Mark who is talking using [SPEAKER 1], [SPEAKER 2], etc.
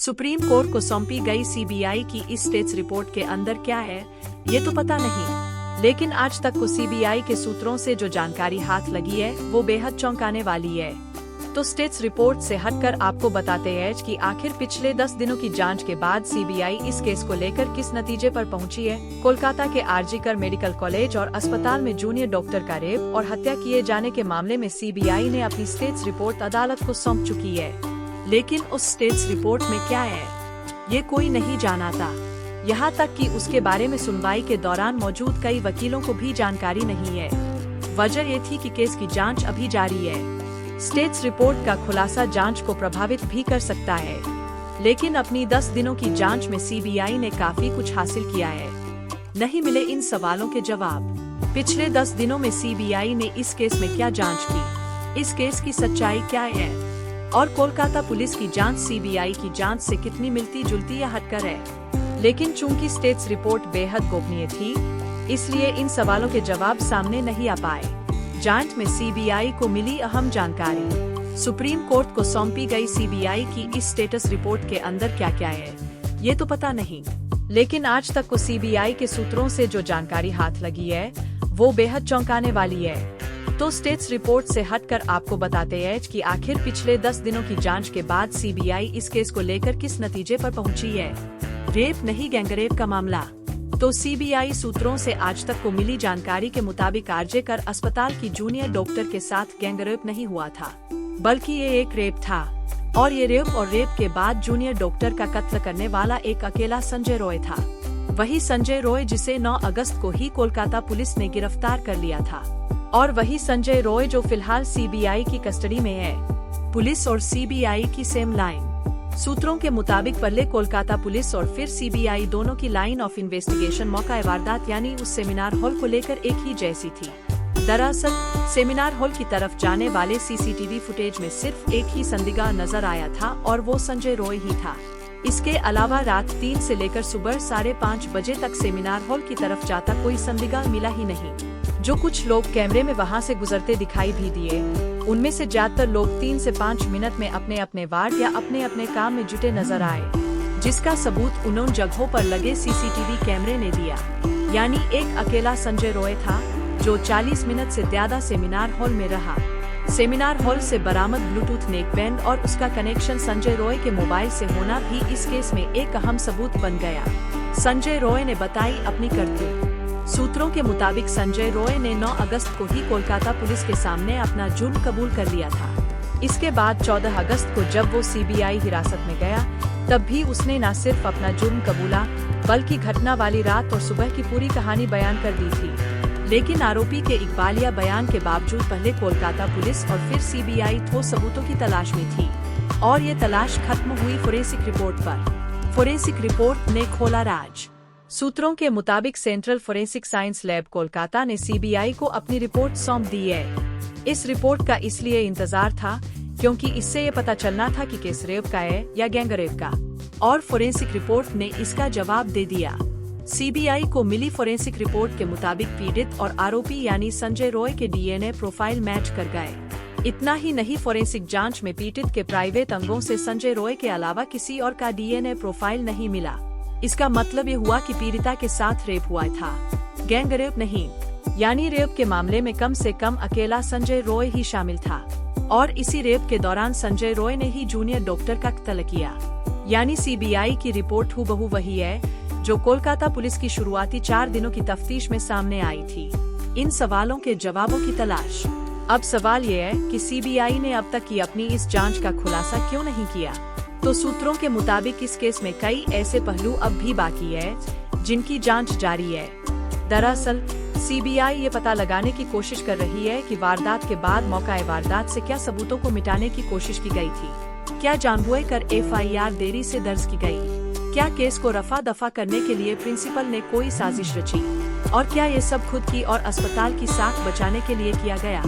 [SPEAKER 1] Supreme court को सौंपी गई सीबीआई की इस स्टेट्स रिपोर्ट के अंदर क्या है, ये तो पता नहीं। लेकिन आज तक को सीबीआई के सूत्रों से जो जानकारी हाथ लगी है वो बेहद चौंकाने वाली है। तो स्टेट्स रिपोर्ट से हटकर आपको बताते हैं कि आखिर पिछले 10 दिनों की जांच के बाद सीबीआई इस केस को लेकर किस नतीजे पर पहुंची है। कोलकाता के आरजी मेडिकल कॉलेज और अस्पताल में जूनियर डॉक्टर का रेप और हत्या किए जाने के मामले में सीबीआई ने अपनी स्टेट्स रिपोर्ट अदालत को सौंप चुकी है। लेकिन उस स्टेट्स रिपोर्ट में क्या है, ये कोई नहीं जाना था। यहाँ तक कि उसके बारे में सुनवाई के दौरान मौजूद कई वकीलों को भी जानकारी नहीं है। वजह ये थी कि केस की जांच अभी जारी है। स्टेट्स रिपोर्ट का खुलासा जांच को प्रभावित भी कर सकता है। लेकिन अपनी 10 दिनों की जांच में सीबीआई ने काफी कुछ हासिल किया है। नहीं मिले इन सवालों के जवाब। पिछले 10 दिनों में सीबीआई ने इस केस में क्या जांच की, इस केस की सच्चाई क्या है और कोलकाता पुलिस की जांच सीबीआई की जांच से कितनी मिलती जुलती या हटकर है। लेकिन चूंकि स्टेट्स रिपोर्ट बेहद गोपनीय थी, इसलिए इन सवालों के जवाब सामने नहीं आ पाए। जांच में सीबीआई को मिली अहम जानकारी। सुप्रीम कोर्ट को सौंपी गई सीबीआई की इस स्टेटस रिपोर्ट के अंदर क्या क्या है, ये तो पता नहीं। लेकिन आज तक को सीबीआई के सूत्रों से जो जानकारी हाथ लगी है वो बेहद चौंकाने वाली है। तो स्टेट्स रिपोर्ट से हटकर आपको बताते हैं कि आखिर पिछले 10 दिनों की जांच के बाद सीबीआई इस केस को लेकर किस नतीजे पर पहुंची है। रेप नहीं गैंगरेप का मामला। तो सीबीआई सूत्रों से आज तक को मिली जानकारी के मुताबिक आरजे अस्पताल की जूनियर डॉक्टर के साथ गैंगरेप नहीं हुआ था, बल्कि ये एक रेप था। और ये रेप और रेप के बाद जूनियर डॉक्टर का कत्ल करने वाला एक अकेला संजय रॉय था। वही संजय रॉय जिसे 9 अगस्त को ही कोलकाता पुलिस ने गिरफ्तार कर लिया था। और वही संजय रॉय जो फिलहाल सीबीआई की कस्टडी में है। पुलिस और सीबीआई की सेम लाइन। सूत्रों के मुताबिक पहले कोलकाता पुलिस और फिर सीबीआई दोनों की लाइन ऑफ इन्वेस्टिगेशन मौका वारदात यानी उस सेमिनार हॉल को लेकर एक ही जैसी थी। दरअसल सेमिनार हॉल की तरफ जाने वाले सीसीटीवी फुटेज में सिर्फ एक ही संदिग्ध नजर आया था और वो संजय रॉय ही था। इसके अलावा रात 3 से लेकर सुबह 5:30 बजे तक सेमिनार हॉल की तरफ जाता कोई संदिग्ध मिला ही नहीं। जो कुछ लोग कैमरे में वहां से गुजरते दिखाई भी दिए, उनमें से ज्यादातर लोग 3 से 5 मिनट में अपने अपने वार्ड या अपने अपने काम में जुटे नजर आए, जिसका सबूत उन जगहों पर लगे सीसीटीवी कैमरे ने दिया। यानी एक अकेला संजय रॉय था जो 40 मिनट से ज्यादा सेमिनार हॉल में रहा। सेमिनार हॉल से बरामद ब्लूटूथ नेकबैंड और उसका कनेक्शन संजय रॉय के मोबाइल से होना भी इस केस में एक अहम सबूत बन गया। संजय रॉय ने बताई अपनी करतूत। सूत्रों के मुताबिक संजय रॉय ने 9 अगस्त को ही कोलकाता पुलिस के सामने अपना जुर्म कबूल कर लिया था। इसके बाद 14 अगस्त को जब वो सीबीआई हिरासत में गया, तब भी उसने न सिर्फ अपना जुर्म कबूला बल्कि घटना वाली रात और सुबह की पूरी कहानी बयान कर दी थी। लेकिन आरोपी के इकबालिया बयान के बावजूद पहले कोलकाता पुलिस और फिर सीबीआई ठोस सबूतों की तलाश में थी और ये तलाश खत्म हुई फोरेंसिक रिपोर्ट पर। फोरेंसिक रिपोर्ट ने खोला राज। सूत्रों के मुताबिक central forensic science lab Kolkata ने सीबीआई को अपनी रिपोर्ट सौंप दी है। इस रिपोर्ट का इसलिए इंतजार था क्योंकि इससे ये पता चलना था कि केस रेप का है या गैंगरेप का, और फोरेंसिक रिपोर्ट ने इसका जवाब दे दिया। सीबीआई को मिली फोरेंसिक रिपोर्ट के मुताबिक पीड़ित और आरोपी यानी संजय रॉय के डीएनए प्रोफाइल मैच कर गए। इतना ही नहीं, फोरेंसिक जांच में पीड़ित के प्राइवेट अंगों से संजय रॉय के अलावा किसी और का डीएनए प्रोफाइल नहीं मिला। इसका मतलब ये हुआ कि पीड़िता के साथ रेप हुआ था, गैंगरेप नहीं। यानी रेप के मामले में कम से कम अकेला संजय रॉय ही शामिल था और इसी रेप के दौरान संजय रॉय ने ही जूनियर डॉक्टर का कत्ल किया। यानी सीबीआई की रिपोर्ट हूबहू वही है जो कोलकाता पुलिस की शुरुआती 4 दिनों की तफ्तीश में सामने आई थी। इन सवालों के जवाबों की तलाश। अब सवाल ये है कि सीबीआई ने अब तक की अपनी इस जांच का खुलासा क्यों नहीं किया। तो सूत्रों के मुताबिक इस केस में कई ऐसे पहलू अब भी बाकी है जिनकी जांच जारी है। दरअसल सीबीआई ये पता लगाने की कोशिश कर रही है कि वारदात के बाद मौका वारदात से क्या सबूतों को मिटाने की कोशिश की गई थी। क्या जानबूझकर एफआईआर देरी से दर्ज की गई? क्या केस को रफा दफा करने के लिए प्रिंसिपल ने कोई साजिश रची? और क्या ये सब खुद की और अस्पताल की साख बचाने के लिए किया गया?